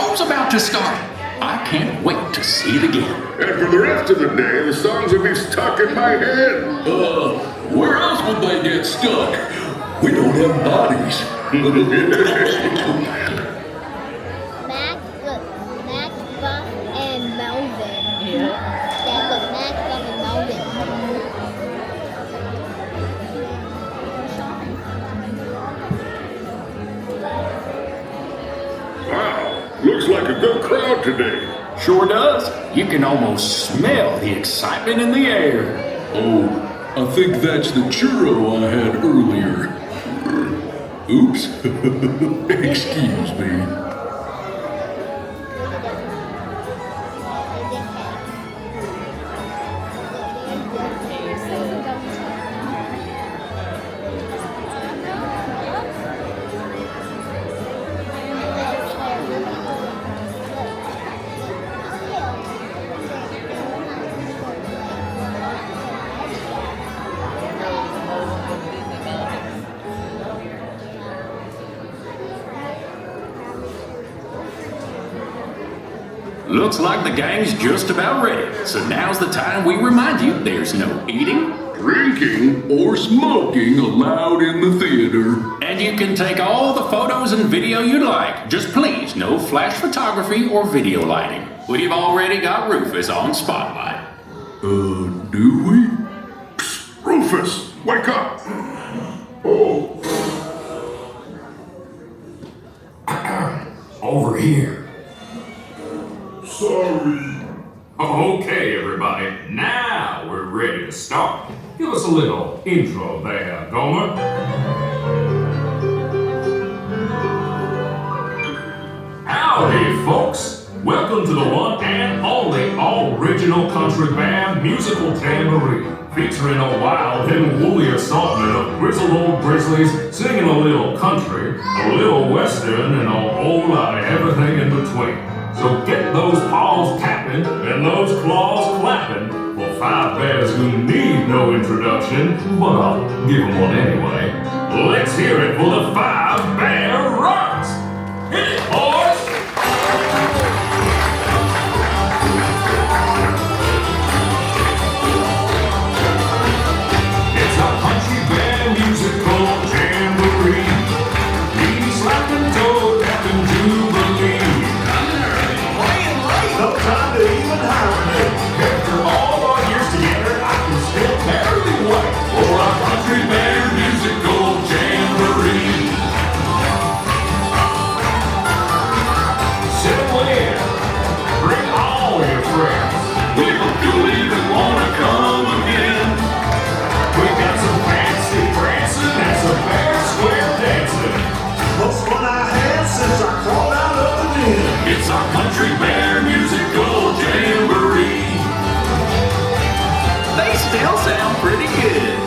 show's about to start. I can't wait to see it again. And for the rest of the day, the songs will be stuck in my head. Where else would they get stuck? We don't have bodies. Max, Buff, and Melvin. Yeah, look, Max, Buff, and Melvin. Wow, looks like a good crowd today. Sure does. You can almost smell the excitement in the air. Oh, I think that's the churro I had earlier. Oops. Excuse me. Looks like the gang's just about ready. So now's the time we remind you there's no eating, Drinking? Or smoking allowed in the theater. and you can take all the photos and video you'd like. Just please, no flash photography or video lighting. We've already got Rufus on spotlight. Do we? Psst, Rufus, wake up. Oh. Over here. Sorry. Okay, everybody. Now we're ready to start. Give us a little intro there, Gomer. Howdy, folks. Welcome to the one and only original Country Bear Musical Jamboree, featuring a wild and woolly assortment of grizzled old grizzlies singing a little country, a little western, and a whole lot of everything in between. So get those paws tapping and those claws clapping for five bears who need no introduction, but I'll give them one anyway. Let's hear it for the five bear rocks! Hit it, boys! It's a Country Bear Musical Jamboree. Knee slapping, toe tapping, jubilee. No time to even hibernate. After all our years together, I can still barely wait for our Country Bear Musical Jamboree. Sit in, bring all your friends. We hope you'll even wanna come again. We got some fancy prancing and some fair square dancing. Most fun I had since I crawled out of the den. It's our Country Bear Musical Jamboree. They still sound pretty good.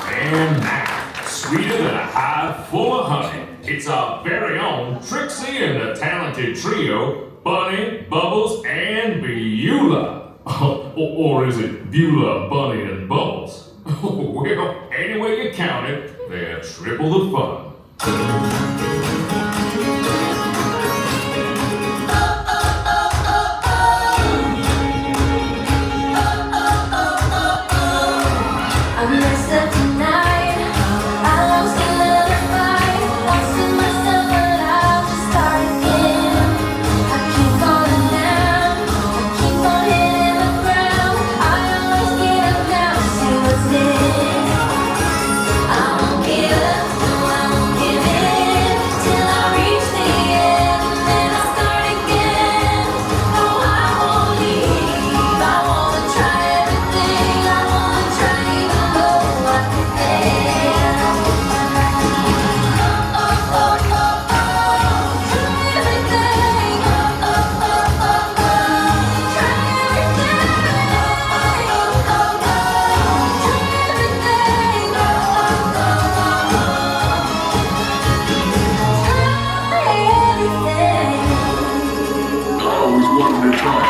And now, sweeter than a hive full of honey, it's our very own Trixie and the talented trio, Bunny, Bubbles, and Beulah. Or is it Beulah, Bunny, and Bubbles? Well, any way you count it, they're triple the fun. I messed up tonight. I lost another fight. Lost in myself, but I'll just start again. I keep falling down. I keep on hitting the ground. I always get up now to see what's next. I won't give up, no, I won't give in till I reach the end, and then I'll start again. No, I won't leave. I wanna try everything. I wanna try even though I can fail. Oh, oh, oh, oh, oh. Try everything. Oh, oh, oh, oh, oh. Try everything. Oh, oh, oh, oh. Try everything. Oh, oh, oh, oh. Try everything. I always wanted to try it.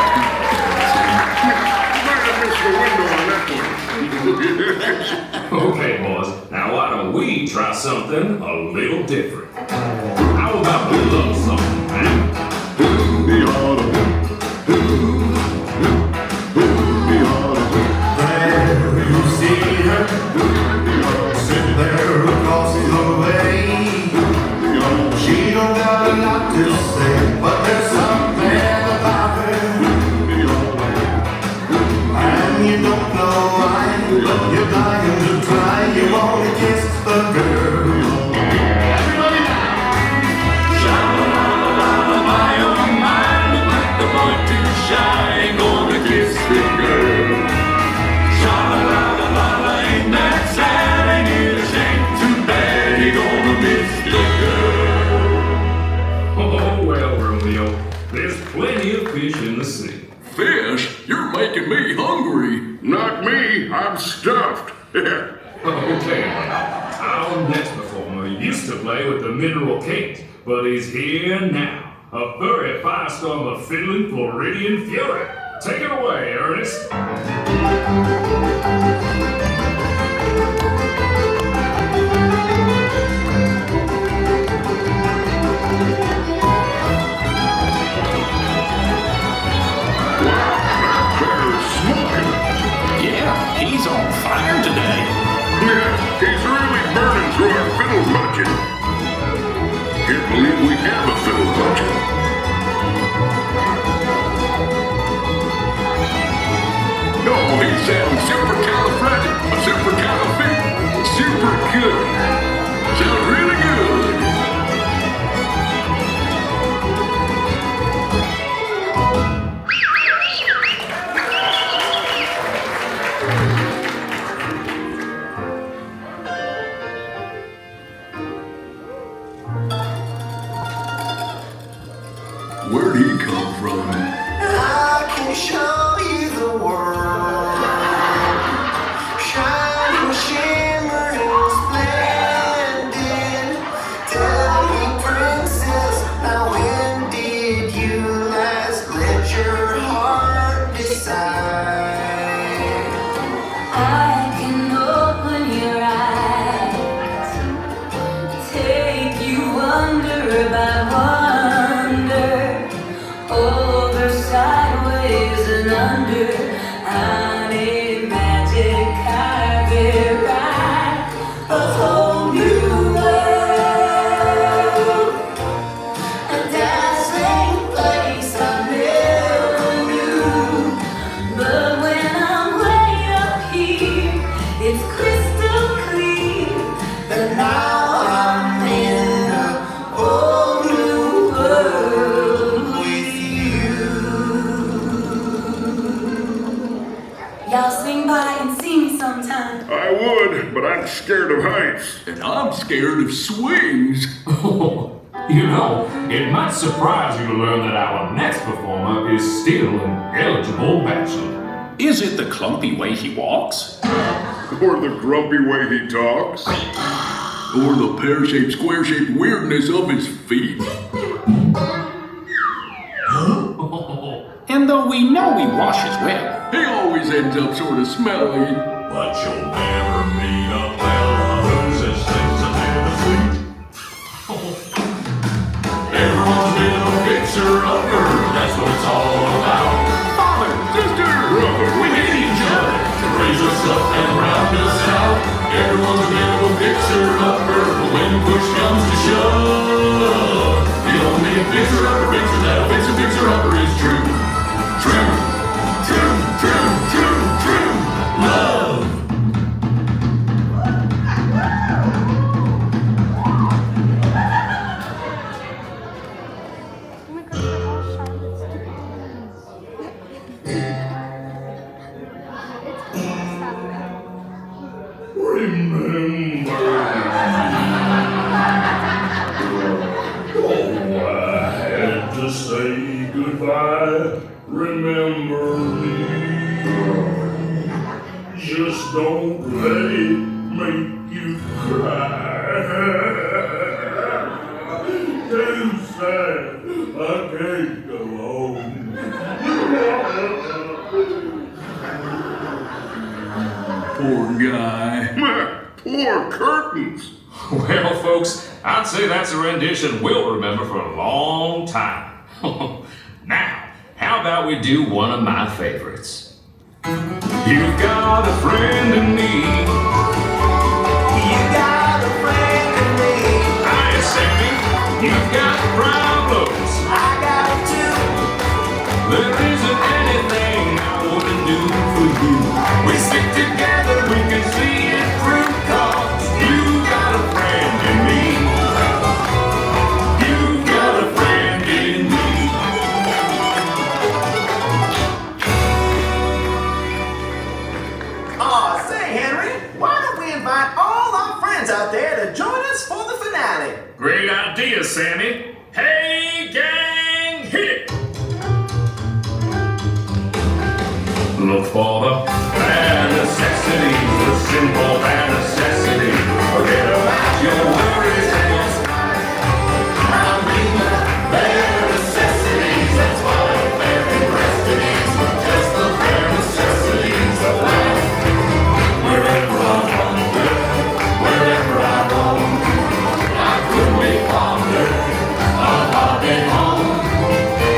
Might have missed the window on that one. Okay, boys, now why don't we try something a little different? How about we look hard to say, but there's something about it. And you don't know why, but you're dying to try. You wanna kiss the girl. Everybody now! Sha-la-la-la-la, my oh my, look like the boy too shy. Ain't gonna kiss the girl. Sha-la-la-la-la, ain't that sad? Ain't it a shame? Too bad he gonna miss the girl. Oh, well, Romeo, there's plenty of fish in the sea. Fish? You're making me hungry. Not me, I'm stuffed. Okay, our next performer used to play with the Mineral Kings, but he's here now. A furry firestorm of fiddling Floridian fury. Take it away, Ernest. Yeah, he's on fire today. Yeah, he's really burning through our fiddle budget. Can't believe we have a fiddle budget. Oh, he sounds super good. Sounds really good. Where'd he come from? I can show you the world, shining, shimmering, splendid. Tell me, princess, now when did you last let your heart decide? I can open your eyes, take you wonder by wonder, over, sideways, and under. I need magic carpet ride, a whole new world, a dazzling place I never knew. But when I'm way up here, it's crystal clear that now I'm in a whole new world with you. Y'all swing by and see me sometime. I would, but I'm scared of heights. And I'm scared of swings. Oh, you know, it might surprise you to learn that our next performer is still an eligible bachelor. Is it the clumpy way he walks? Or the grumpy way he talks. Or the pear-shaped, square-shaped weirdness of his feet. And though we know he washes well, He always ends up sort of smelly. But you'll never meet a fella who's as sensitive as sweet. Everyone's been a fixer-upper, that's what it's all about. father, sister, Brother, We need each other to raise us up and round us out. Everyone's a bit of a fixer-upper, but when push comes to shove, the only fixer-upper fixer that'll fix a fixer-upper is true. True, true, true, true, true love. remember. Oh, I had to say goodbye. Remember me. Just don't let it make you cry. Too sad. I can't go home. Poor guy. Poor curtains. Well, folks, I'd say that's a rendition we'll remember for a long time. Now, how about we do one of my favorites? You've got a friend in me. You got a friend in me. Hi, Sammy. You've got problems. I got two. There isn't anything I wouldn't do for you. We stick together, we can see it through. 'Cause you got a friend in me. You got a friend in me. Aw, say, Henry, why don't we invite all our friends out there to join us for the finale? Great idea, Sammy. Hey, gang, hit it! Look for the bare necessities, the simple bare necessities. Forget about your worries and your strife. I mean the bare necessities, that's why bare necessities, just the bare necessities of life. Wherever I wander, wherever I roam, I couldn't be fonder of hopping home.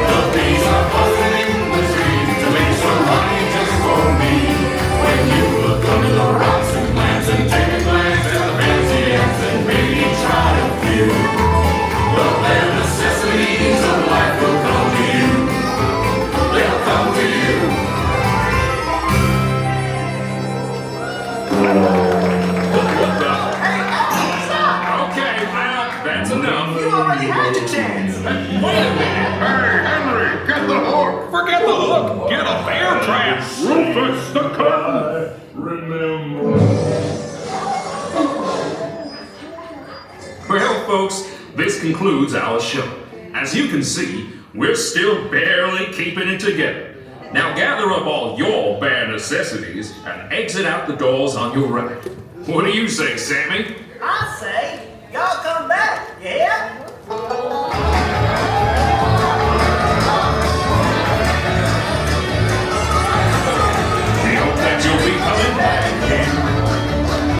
The bees are buzzing in the trees to make some honey just for me. When you look under the rocks and plants and take a glance at the fancy ants and maybe try a few, the bare necessities of life will come to you. They'll come to you. What the? Okay, well, that's enough. You already had your chance. Wait a minute. Hey, Henry, get the hook! Forget the hook. Get a bear trap. Rufus, the curtain! Remember. Well, folks, this concludes our show. As you can see, we're still barely keeping it together. Now gather up all your bare necessities and exit out the doors on your right. What do you say, Sammy? I say